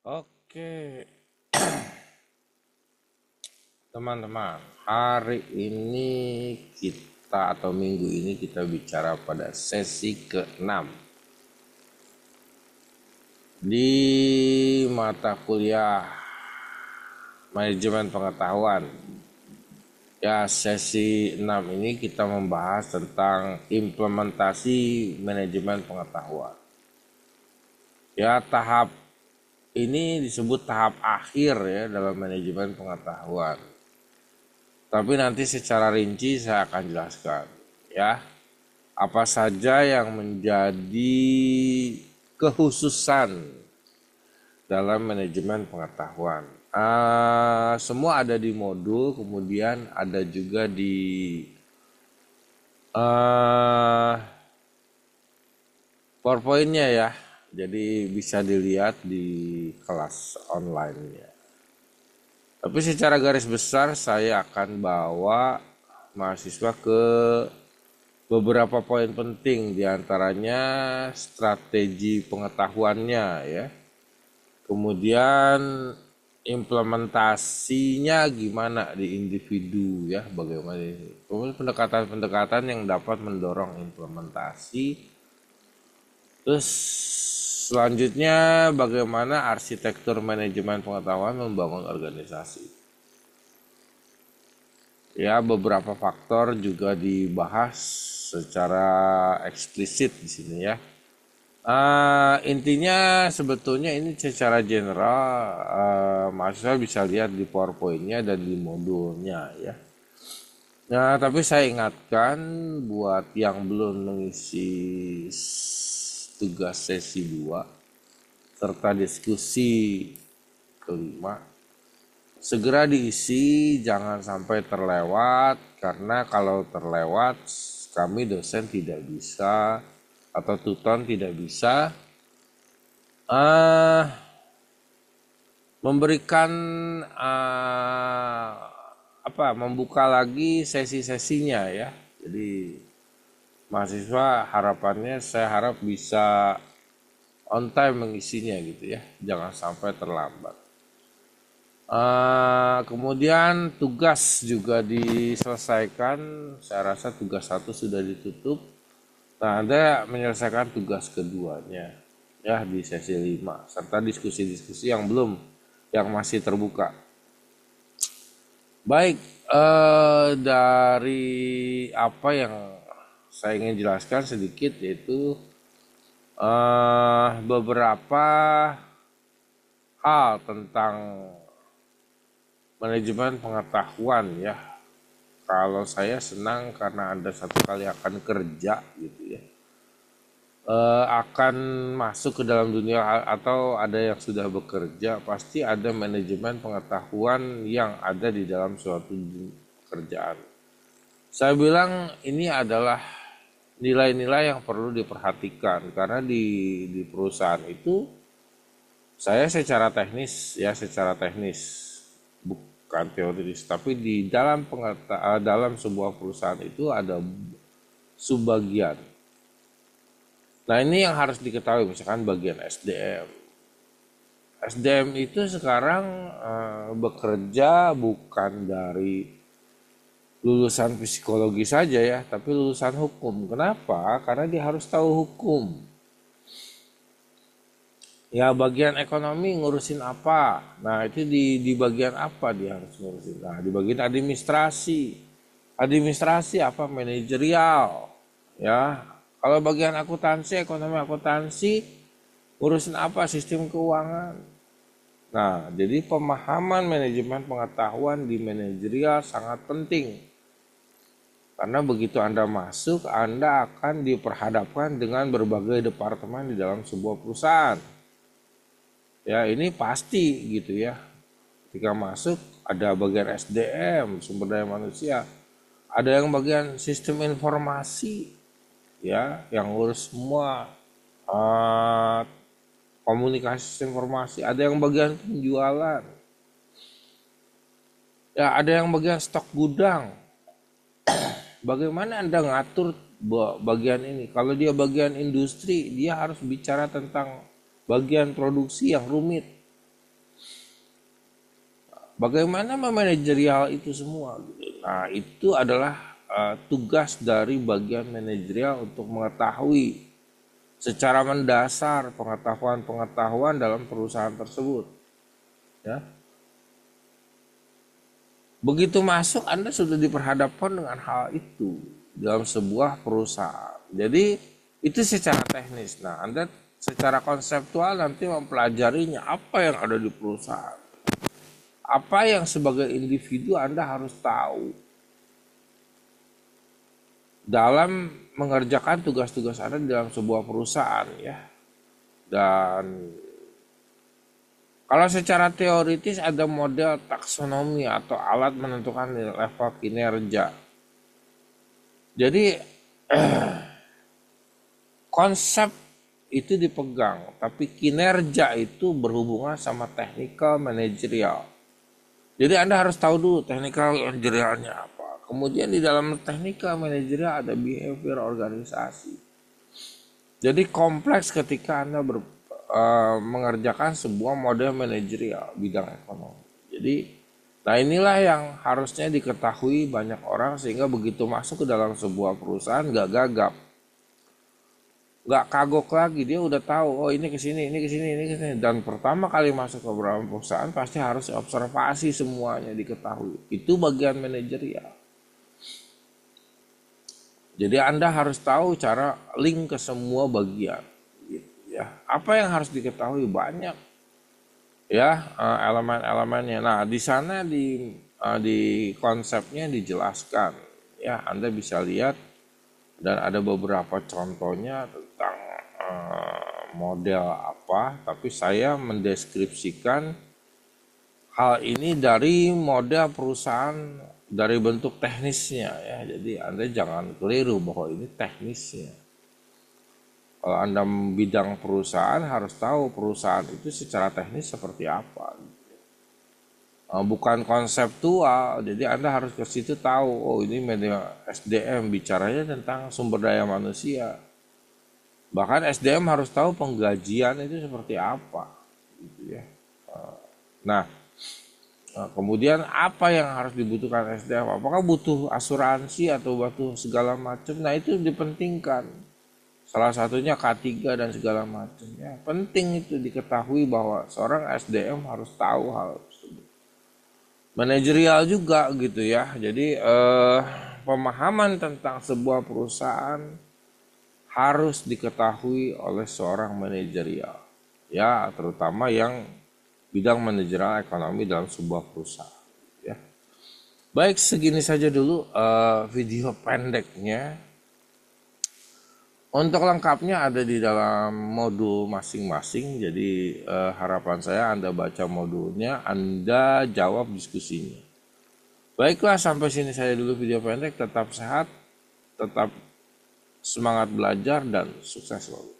Oke, teman-teman, hari ini kita atau minggu ini kita bicara pada sesi ke-6 di mata kuliah manajemen pengetahuan. Ya, sesi 6 ini kita membahas tentang implementasi manajemen pengetahuan. Ya, tahap ini disebut tahap akhir ya dalam manajemen pengetahuan. Tapi nanti secara rinci saya akan jelaskan ya apa saja yang menjadi kekhususan dalam manajemen pengetahuan. Semua ada di modul, kemudian ada juga di PowerPoint-nya ya. Jadi bisa dilihat di kelas online-nya. Tapi secara garis besar saya akan bawa mahasiswa ke beberapa poin penting, diantaranya strategi pengetahuannya ya. Kemudian implementasinya gimana di individu ya, bagaimana ini. Kemudian pendekatan-pendekatan yang dapat mendorong implementasi. Terus selanjutnya bagaimana arsitektur manajemen pengetahuan membangun organisasi. Ya, beberapa faktor juga dibahas secara eksplisit di sini ya. Intinya sebetulnya ini secara general mahasiswa bisa lihat di PowerPoint-nya dan di modulnya ya. Nah, tapi saya ingatkan buat yang belum mengisi tugas sesi 2 serta diskusi kelima, segera diisi, jangan sampai terlewat, karena kalau terlewat kami dosen tidak bisa atau tutor tidak bisa memberikan membuka lagi sesi-sesinya ya. Jadi mahasiswa harapannya saya harap bisa on time mengisinya gitu ya, jangan sampai terlambat. Kemudian tugas juga diselesaikan, saya rasa tugas 1 sudah ditutup. Nah, Anda menyelesaikan tugas keduanya ya di sesi 5 serta diskusi-diskusi yang masih terbuka. Baik, dari apa yang saya ingin jelaskan sedikit yaitu beberapa hal tentang manajemen pengetahuan ya. Kalau saya senang karena Anda satu kali akan kerja gitu ya, akan masuk ke dalam dunia atau ada yang sudah bekerja, pasti ada manajemen pengetahuan yang ada di dalam suatu pekerjaan. Saya bilang ini adalah nilai-nilai yang perlu diperhatikan karena di perusahaan itu saya secara teknis bukan teoritis, tapi di dalam sebuah perusahaan itu ada subbagian. Nah, ini yang harus diketahui, misalkan bagian SDM. SDM itu sekarang bekerja bukan dari lulusan psikologi saja ya, tapi lulusan hukum. Kenapa? Karena dia harus tahu hukum. Ya, bagian ekonomi ngurusin apa? Nah, itu di bagian apa dia harus ngurusin? Nah, di bagian administrasi. Administrasi apa? Manajerial. Ya, kalau bagian akuntansi, ekonomi akuntansi, ngurusin apa? Sistem keuangan. Nah, jadi pemahaman manajemen pengetahuan di manajerial sangat penting. Karena begitu Anda masuk, Anda akan diperhadapkan dengan berbagai departemen di dalam sebuah perusahaan. Ya, ini pasti gitu ya. Ketika masuk, ada bagian SDM, sumber daya manusia. Ada yang bagian sistem informasi, ya, yang ngurus semua komunikasi informasi. Ada yang bagian penjualan, ya, ada yang bagian stok gudang. Bagaimana Anda ngatur bagian ini? Kalau dia bagian industri, dia harus bicara tentang bagian produksi yang rumit. Bagaimana memanajerial itu semua? Nah, itu adalah tugas dari bagian manajerial untuk mengetahui secara mendasar pengetahuan-pengetahuan dalam perusahaan tersebut. Ya. Begitu masuk, Anda sudah diperhadapkan dengan hal itu dalam sebuah perusahaan. Jadi itu secara teknis. Nah, Anda secara konseptual nanti mempelajarinya apa yang ada di perusahaan. Apa yang sebagai individu Anda harus tahu dalam mengerjakan tugas-tugas Anda dalam sebuah perusahaan ya. Dan kalau secara teoritis ada model taksonomi atau alat menentukan level kinerja. Jadi konsep itu dipegang, tapi kinerja itu berhubungan sama technical managerial. Jadi Anda harus tahu dulu technical managerialnya apa. Kemudian di dalam technical managerial ada behavior organisasi. Jadi kompleks ketika Anda mengerjakan sebuah model manajerial bidang ekonomi. Jadi, nah inilah yang harusnya diketahui banyak orang sehingga begitu masuk ke dalam sebuah perusahaan nggak gagap, nggak kagok lagi, dia udah tahu oh ini kesini, ini kesini, ini kesini. Dan pertama kali masuk ke beberapa perusahaan pasti harus observasi semuanya diketahui. Itu bagian manajerial. Jadi Anda harus tahu cara link ke semua bagian. Ya, apa yang harus diketahui banyak ya elemen-elemennya. Nah, di sana di konsepnya dijelaskan ya, Anda bisa lihat dan ada beberapa contohnya tentang model apa, tapi saya mendeskripsikan hal ini dari model perusahaan dari bentuk teknisnya ya. Jadi Anda jangan keliru bahwa ini teknisnya. Kalau Anda bidang perusahaan harus tahu perusahaan itu secara teknis seperti apa. Bukan konseptual, jadi Anda harus ke situ tahu, oh ini media SDM bicaranya tentang sumber daya manusia. Bahkan SDM harus tahu penggajian itu seperti apa. Gitu ya. Nah, kemudian apa yang harus dibutuhkan SDM? Apakah butuh asuransi atau butuh segala macam? Nah itu dipentingkan. Salah satunya K3 dan segala macam. Ya, penting itu diketahui bahwa seorang SDM harus tahu hal tersebut. Manajerial juga gitu ya. Jadi pemahaman tentang sebuah perusahaan harus diketahui oleh seorang manajerial. Ya, terutama yang bidang manajerial ekonomi dalam sebuah perusahaan ya. Baik, segini saja dulu video pendeknya. Untuk lengkapnya ada di dalam modul masing-masing. Jadi harapan saya Anda baca modulnya, Anda jawab diskusinya. Baiklah, sampai sini saya dulu video pendek. Tetap sehat, tetap semangat belajar dan sukses selalu.